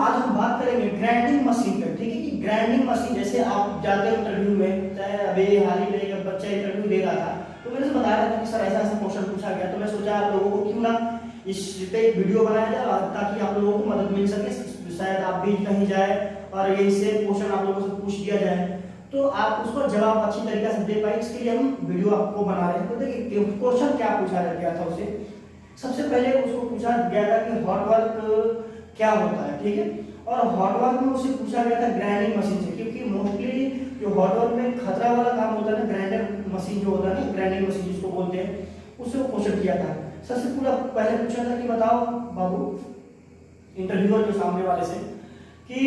आज हम बात करेंगे ग्राइंडिंग मशीन पे, ठीक है। कि ग्राइंडिंग मशीन जैसे आप जाते हो इंटरव्यू में, चाहे अभी हाल ही में एक बच्चा इंटरव्यू दे रहा था, तो मैंने बता रहा था कि सर ऐसा ऐसा क्वेश्चन पूछा गया, तो मैं सोचा आप लोगों को क्यों ना इस पे एक वीडियो बनाया जाए ताकि आप लोगों को मदद मिल सके, शायद आप भी कहीं जाए और ये से क्वेश्चन आप लोगों से पूछ दिया जाए तो आप उसको जवाब अच्छी तरीके से दे पाए, इसके लिए हम वीडियो आपको बना रहे हैं। तो देखिए क्वेश्चन क्या पूछा गया था उसे। सबसे पहले उसको पूछा गया था कि हॉट वर्क क्या होता है, ठीक है। और हॉट वर्क में उसे पूछा गया था ग्राइंडिंग मशीन से, क्योंकि मोस्टली जो हॉट वर्क में खतरा वाला काम होता है ना, ग्राइंडर मशीन जो होता है ना, ग्राइंडिंग मशीन जिसको बोलते हैं, उससे क्वेश्चन किया था। सबसे पूरा पहले पूछा था कि बताओ बाबू इंटरव्यूअर के सामने वाले से कि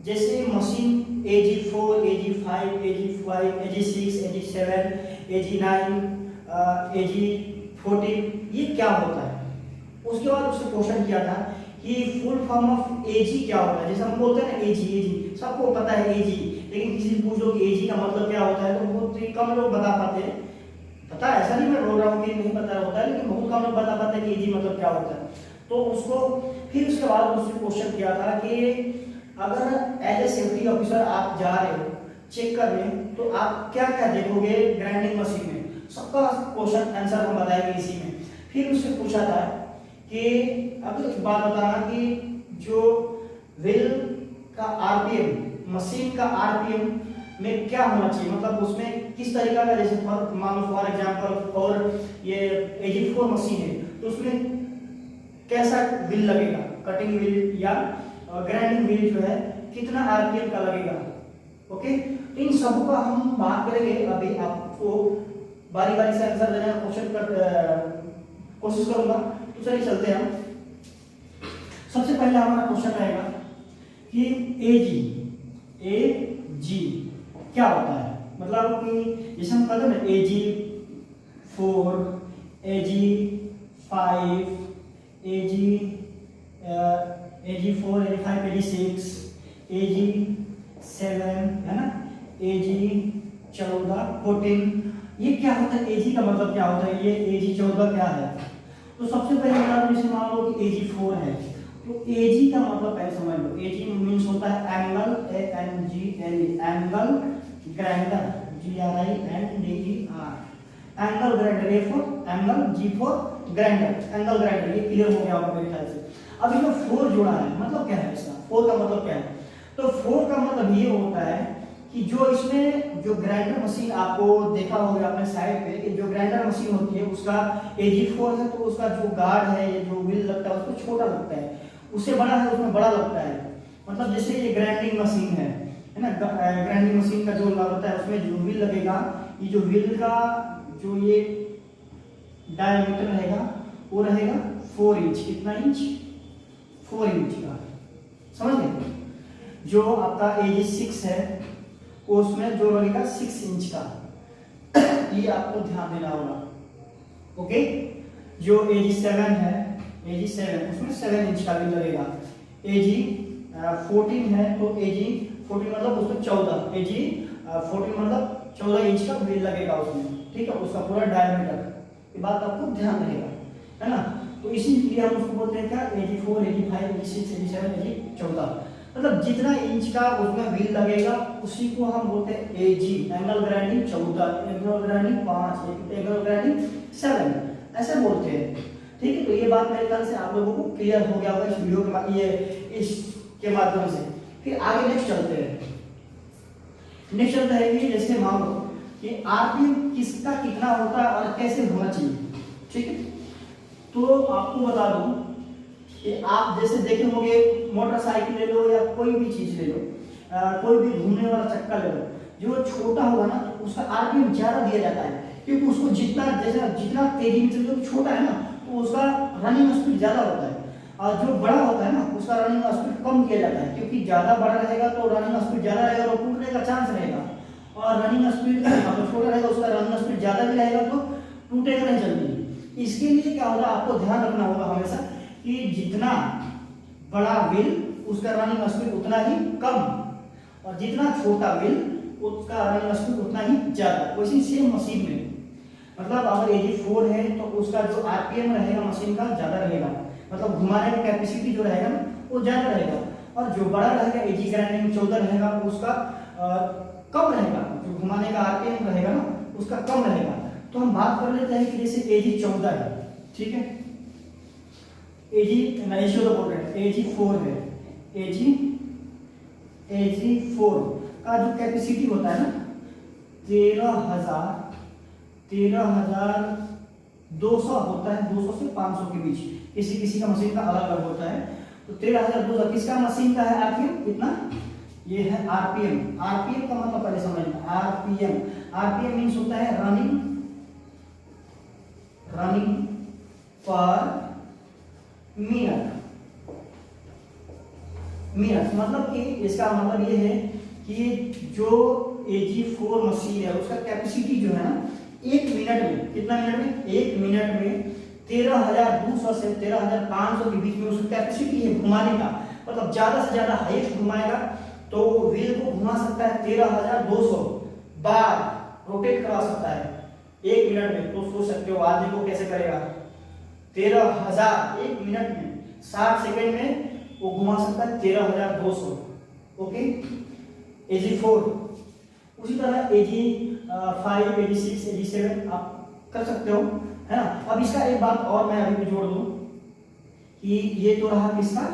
जैसे machine AG4, AG5, AG5, AG6, AG7, AG9, AG14 ये क्या होता है। उसके बाद उससे क्वेश्चन किया था कि फुल फॉर्म ऑफ AG क्या होता है। जैसे हम बोलते हैं ना AG सबको पता है AG, लेकिन किसी से पूछ लो कि AG का मतलब क्या होता है तो बहुत ही कम लोग बता पाते हैं। पता है, ऐसा नहीं मैं बोल रहा हूँ कि नहीं पता होता है, लेकिन बहुत कम लोग बता पाते हैं कि AG मतलब क्या होता है। तो उसको फिर उसके बाद उससे क्वेश्चन किया था कि अगर एज ए सेफ्टी ऑफिसर आप जा रहे हो चेक करने तो आप क्या क्या देखोगे ग्राइंडिंग मशीन में। सबका क्वेश्चन आंसर हम बताएंगे इसी में। फिर उससे पूछा था कि अब एक बात बताना कि जो व्हील का आरपीएम, मशीन का आरपीएम में क्या होना चाहिए, मतलब उसमें किस तरीका का, जैसे मान लो फॉर एग्जांपल और ये AG4 मशीन है तो उसमें कैसा व्हील लगेगा, कटिंग व्हील या ग्राइंडिंग व्हील जो है कितना आरपीएम का लगेगा। ओके, तो इन सब का हम बात करेंगे। अभी आपको बारी बारी से आंसर देने का कोशिश करूंगा। तो चलिए चलते हैं हम। सबसे पहले हमारा क्वेश्चन रहेगा कि AG क्या होता है। मतलब कि जैसे हम कहते हैं ना AG4, AG5, AG4, AG5, AG6, AG7 है ना, AG14, 14, ये क्या होता है, AG का मतलब क्या होता है, ये AG14 क्या है। तो सबसे पहले बता दो, जैसे मान लो कि AG4 है तो AG का मतलब पहले समझ लो। AG मींस होता है angle, ANGLE, angle grinder, GRINDER, angle grinder, A for angle, G for grinder, angle grinder. ये क्लियर हो गया होगा मेरे ख्याल से। अब इसमें 4 जोड़ा है, मतलब क्या है इसका, 4 का मतलब क्या है। तो 4 का मतलब ये होता है कि जो इसमें जो ग्राइंडर मशीन आपको देखा होगा अपने साइड पे कि जो ग्राइंडर मशीन होती है उसका AG4 है तो उसका जो गार्ड है, जो व्हील लगता है उसको छोटा लगता है, उससे बड़ा है उसमें बड़ा लगता है। मतलब जैसे ये ग्राइंडिंग मशीन है ना, ग्राइंडिंग मशीन का जो लगता है उसमें जो व्हील लगेगा, ये जो व्हील का जो ये डायमीटर रहेगा वो रहेगा 4 इंच। कितना इंच, 4 इंच का, समझ गए। जो आपका AG6 है उसमें जो लगेगा 6 इंच का, ये आपको ध्यान देना होगा। ओके, जो AG7 है, AG7 उसमें 7 इंच का भी लगेगा। AG14 है तो AG14 मतलब उसमें 14, AG14 मतलब 14 इंच का व्हील लगेगा उसमें, ठीक है, उसका पूरा डायमीटर। ये बात आपको ध्यान रहेगा, है ना। तो इसीलिए हम उसको बोलते हैं क्या, AG4, AG5, AG6, AG7, AG14। मतलब जितना इंच का उसमें व्हील लगेगा उसी को हम बोलते हैं AG, angle grinding 14, angle grinding 5, angle grinding 7, ऐसे बोलते हैं, ठीक है। तो ये बात मेरे ख्याल से आप लोगों को क्लियर हो गया होगा इस वीडियो के ये इसके माध्यम से। फिर आगे नेक्स्ट चलते हैं। नेक्स्ट चलता है कि जैसे मान लो कि आरपीएम किसका कितना होता है और कैसे होना चाहिए, ठीक है। तो आपको बता दूं कि आप जैसे देखे होंगे मोटरसाइकिल ले लो या कोई भी चीज ले लो, कोई भी घूमने वाला चक्का ले लो, जो छोटा होगा ना उसका आरपीएम ज्यादा दिया जाता है, क्योंकि उसको जितना तेजी में चलता है छोटा है ना तो उसका रनिंग स्पीड ज्यादा होता है, और जो बड़ा होता है ना उसका रनिंग स्पीड कम किया जाता है, क्योंकि ज्यादा बड़ा रहेगा तो रनिंग स्पीड ज्यादा रहेगा और टूटने का चांस रहेगा, और रनिंग स्पीड अगर छोटा रहेगा उसका रनिंग स्पीड ज्यादा भी रहेगा तो टूटेगा नहीं जल्दी। इसके लिए क्या होगा, आपको ध्यान रखना होगा हमेशा कि जितना बड़ा व्हील उसका रनिंग स्पीड उतना ही कम, और जितना छोटा व्हील उसका रनिंग स्पीड उतना ही ज्यादा। वैसे सेम मशीन में मतलब अगर AG4 है तो उसका जो आरपीएम रहेगा मशीन का ज्यादा रहेगा, मतलब घुमाने का कैपेसिटी जो रहेगा ना वो ज्यादा रहेगा। और जो बड़ा रहेगा एजी ग्राइंडिंग 14 रहेगा उसका कम रहेगा, जो घुमाने का आरपीएम रहेगा ना उसका कम रहेगा। तो हम बात कर लेते हैं कि जैसे एजी 14 है, ठीक है, एजी तो बोल रहे हैं एजी 4 है, एजी 4 का जो कैपेसिटी होता है ना 13,200 होता है, 200 से 500 के बीच, किसी किसी का मशीन का अलग अलग होता है। तो 13,200 किसका मशीन का है आरपीएम कितना, ये है आरपीएम। आरपीएम का मतलब पहले समझना, आरपीएम मींस होता है रनिंग पर मिनट। मतलब कि इसका मतलब ये है कि जो AG4 मशीन है उसका कैपेसिटी जो है ना 1 मिनट में, कितना मिनट में, 1 मिनट में 13,200 से 13,500 के बीच में उसकी कैपेसिटी है घुमाने का। मतलब ज्यादा से ज्यादा हाईएस्ट घुमाएगा तो व्हील को घुमा सकता है 13,200 बार रोटेट करा सकता है 1 मिनट में। तो सोच सकते हो आदमी को कैसे करेगा, 13,000 1 मिनट में, 60 सेकंड में वो घुमा सकता है 13,200। Okay, AG4। उसी तरह AG5, AG6, AG7 आप कर सकते हो, है ना। अब इसका एक बात और मैं अभी जोड़ दूं कि ये तो रहा किसका,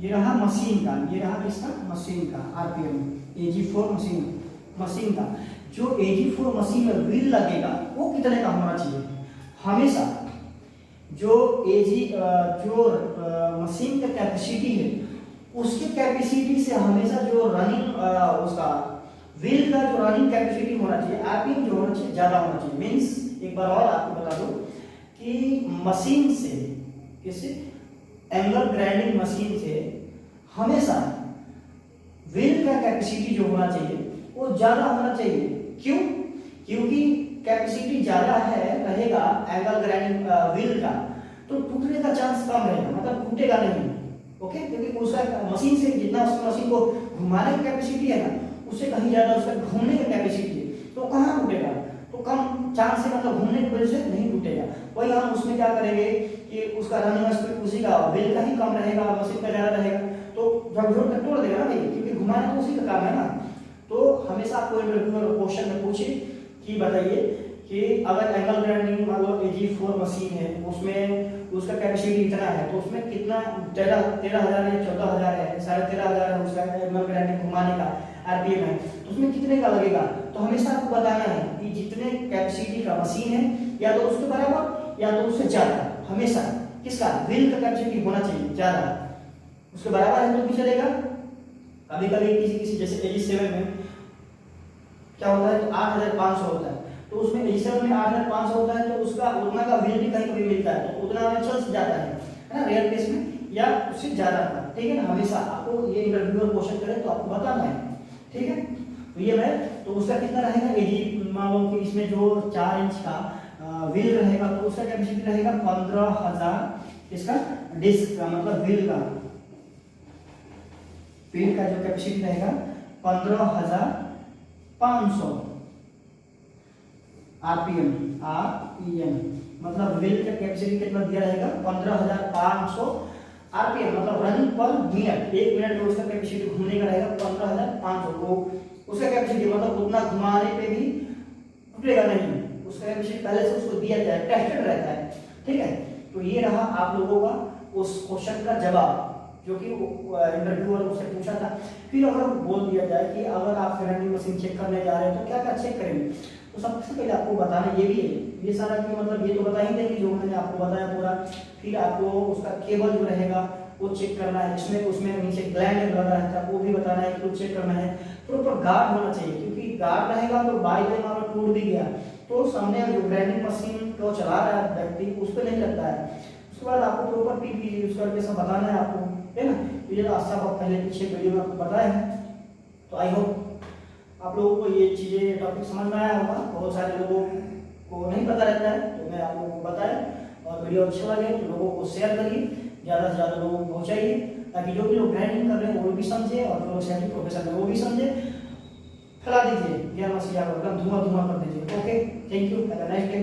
ये रहा मशीन का, ये रहा किसका, मशीन का आरपीएम, AG4 मशीन का। जो AG4 मशीन में व्हील लगेगा वो कितने का होना चाहिए, हमेशा जो मशीन का कैपेसिटी है उसकी कैपेसिटी से हमेशा जो रनिंग उसका व्हील का जो रनिंग कैपेसिटी होना चाहिए, आरपीएम जो होना चाहिए ज्यादा होना चाहिए। मींस एक बार और आपको बता दूं कि मशीन से, किसी एंगल ग्राइंडिंग मशीन से हमेशा व्हील का कैपेसिटी जो होना चाहिए वो ज्यादा होना चाहिए। क्यों, क्योंकि कैपेसिटी ज्यादा है रहेगा एंगल ग्राइंडिंग व्हील का तो टूटने का चांस कम रहेगा, मतलब टूटेगा नहीं। ओके, क्योंकि उसका मशीन से जितना उस मशीन को घुमाने की कैपेसिटी है ना उससे कहीं ज्यादा उसका घूमने की कैपेसिटी है, तो कहाँ टूटेगा, तो कम चांस से, मतलब घूमने की वजह से नहीं टूटेगा। वही हम उसमें क्या करेंगे कि उसका रनिंग स्पीड उसी का व्हील का ही कम रहेगा, मशीन का ज्यादा रहेगा, तो जब जोड़ तक तोड़ देगा ना भाई, क्योंकि घुमाना तो उसी का काम है ना। तो हमेशा आपको इंटरव्यूअर क्वेश्चन में पूछे कि बताइए कि अगर एंगल ग्राइंडिंग मान लो AG4 मशीन है उसमें उसका कैपेसिटी इतना है तो उसमें कितना 13,000 या 14,000 है, 13,500 है उसका एंगल ग्राइंडिंग घुमाने का आरपीएम है, तो उसमें कितने का लगेगा। तो हमेशा आपको बताना है कि जितने कैपेसिटी का मशीन है या तो उसके बराबर या तो उससे ज्यादा, हमेशा किसका व्हील का कैपेसिटी होना चाहिए ज्यादा, उसके बराबर है तो भी चलेगा। कभी कभी किसी जैसे AG7 में क्या होता है, 8,500 होता है, तो उसमें AG7 में 8,500 होता है तो उसका उतना का व्हील भी कहीं कभी मिलता है तो उतना में चल जाता है ना, रेयर केस में या उससे ज्यादा था, ठीक है ना। हमेशा आपको ये इंटरव्यूअर क्वेश्चन करे तो आपको बताना है, ठीक है। तो ये है, तो उसका कितना रहेगा, AG मान लो कि इसमें जो 4 इंच का व्हील रहेगा तो उसका कैपेसिटी रहेगा 15,000, इसका डिस्क का मतलब व्हील का जो कैपेसिटी रहेगा 15,500 आरपीएम, मतलब व्हील का कैपेसिटी कितना दिया रहेगा 15,500 आरपीएम, मतलब रनिंग पर मिनट, 1 मिनट में उसका कैपेसिटी घूमने का रहेगा 15,500। तो उसका कैपेसिटी मतलब उतना घुमाने पे भी टूटेगा नहीं, उसका कैपेसिटी पहले से उसको दिया जाए, टेस्टेड रहता है, ठीक है। तो ये रहा आप लोगों का उस क्वेश्चन का जवाब जो कि इंटरव्यूअर उससे पूछा था। फिर अगर बोल दिया जाए कि अगर आप रनिंग मशीन चेक करने जा रहे हैं तो क्या क्या चेक करेंगे, तो सबसे पहले आपको बताना ये भी है, ये सारा कि मतलब ये तो बता ही देंगे जो मैंने आपको बताया पूरा। फिर आपको उसका केबल जो रहेगा वो चेक करना है, उसमें नीचे ग्लैंड लगा रहता है वो भी बताना है कि वो चेक करना है। प्रॉपर गार्ड होना चाहिए, क्योंकि गार्ड रहेगा तो बाई वे मानो टूट भी गया तो सामने जो ग्राइंडिंग मशीन को चला रहा है व्यक्ति उस पर नहीं लगता है। उसके बाद आपको प्रॉपर पीपी यूज करके सब बताना है आपको, है ना। ये रास्ता आप पहले पीछे वीडियो में आपको बताया है, तो आई होप आप लोगों को ये चीज़ें टॉपिक समझ में आया होगा। बहुत सारे लोगों को नहीं पता रहता है तो मैं आप लोगों को बताया, और वीडियो अच्छा लगे तो लोगों को शेयर करिए, ज़्यादा से ज़्यादा लोगों को पहुँचाइए, ताकि जो भी लोग ग्राइंडिंग कर रहे हैं वो भी समझे और जो लोग सैनिक प्रोफेशन में वो भी समझे। फैला दीजिए ज्ञान मसीहा को, एकदम धुआं कर दीजिए। Okay, thank you, have a nice day.